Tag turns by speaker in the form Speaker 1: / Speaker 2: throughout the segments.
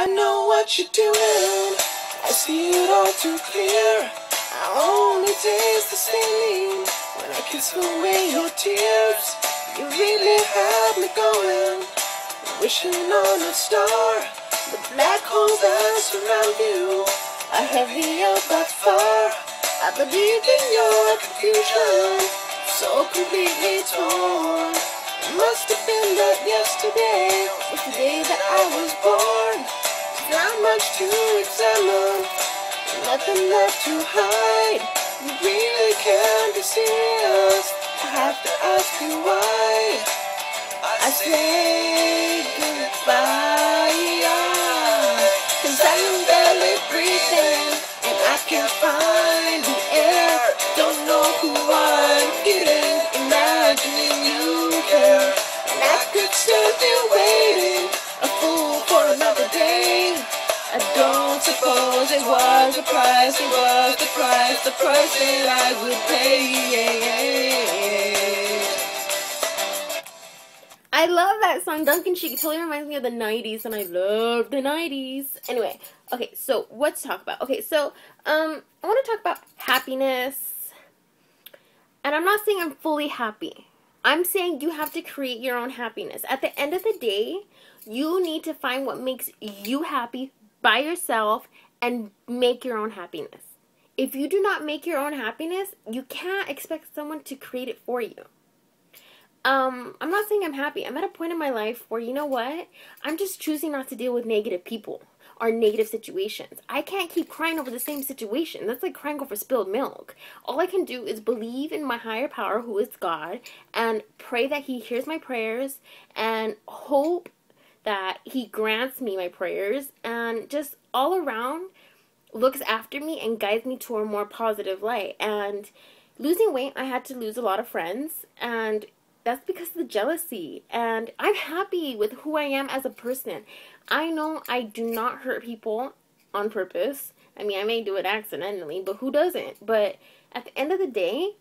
Speaker 1: I know what you're doing. I see it all too clear. I only taste the stinging when I kiss away your tears. You really have me going, wishing on a star. The black holes that surround you are heavier but far. I believe in your confusion, so completely torn. It must have been that yesterday was the day that I was born. Not much to examine, nothing left to hide. You really can't be serious, I have to ask you why. I say goodbye, 'cause I am barely breathing, and I can't find the air. Don't know who I'm kidding, imagining you care. And I could still be waiting, a fool for another day. I don't suppose it was the price, it was the price that I would pay.
Speaker 2: I love that song. Duncan Sheik totally reminds me of the 90s, and I love the 90s. Anyway, okay, so what to talk about? Okay, so, I want to talk about happiness. And I'm not saying I'm fully happy. I'm saying you have to create your own happiness. At the end of the day, you need to find what makes you happy by yourself and make your own happiness. If you do not make your own happiness, you can't expect someone to create it for you. I'm not saying I'm happy. I'm at a point in my life where, you know what? I'm just choosing not to deal with negative people or negative situations. I can't keep crying over the same situation. That's like crying over spilled milk. All I can do is believe in my higher power, who is God, and pray that He hears my prayers and hope that He grants me my prayers and just all around looks after me and guides me to a more positive light. And losing weight, I had to lose a lot of friends, and that's because of the jealousy. And I'm happy with who I am as a person. I know I do not hurt people on purpose. I mean, I may do it accidentally, but who doesn't? But at the end of the day,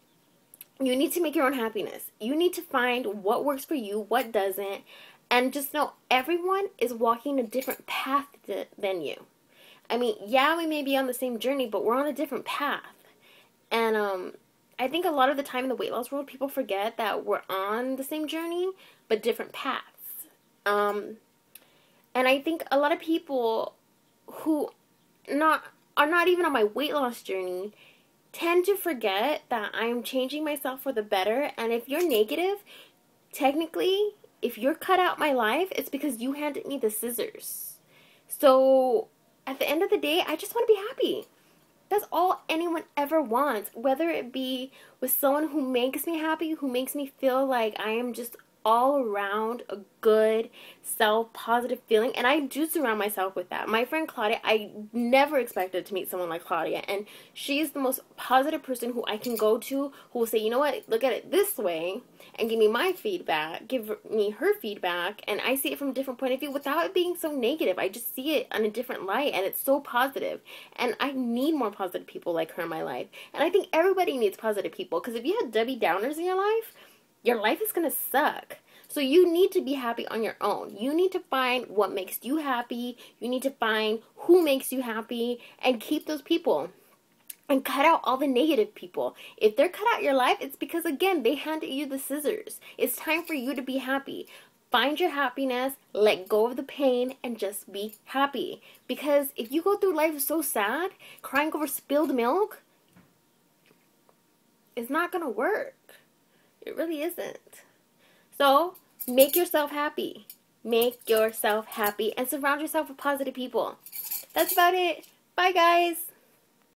Speaker 2: you need to make your own happiness. You need to find what works for you, what doesn't, and just know everyone is walking a different path than you. I mean, yeah, we may be on the same journey, but we're on a different path. And, I think a lot of the time in the weight loss world, people forget that we're on the same journey, but different paths. And I think a lot of people who are not even on my weight loss journey tend to forget that I'm changing myself for the better. And if you're negative, technically, if you're cut out my life, it's because you handed me the scissors. So at the end of the day, I just want to be happy. That's all anyone ever wants, whether it be with someone who makes me happy, who makes me feel like I am just all around a good, self-positive feeling. And I do surround myself with that. My friend Claudia, I never expected to meet someone like Claudia. And she is the most positive person who I can go to, who will say, you know what, look at it this way, and give me my feedback, give me her feedback, and I see it from a different point of view without it being so negative. I just see it in a different light, and it's so positive. And I need more positive people like her in my life. And I think everybody needs positive people, because if you have Debbie Downers in your life is going to suck. So you need to be happy on your own. You need to find what makes you happy. You need to find who makes you happy and keep those people. And cut out all the negative people. If they're cut out your life, it's because, again, they handed you the scissors. It's time for you to be happy. Find your happiness, let go of the pain, and just be happy. Because if you go through life so sad, crying over spilled milk, it's not going to work. It really isn't. So, make yourself happy. Make yourself happy and surround yourself with positive people. That's about it. Bye, guys.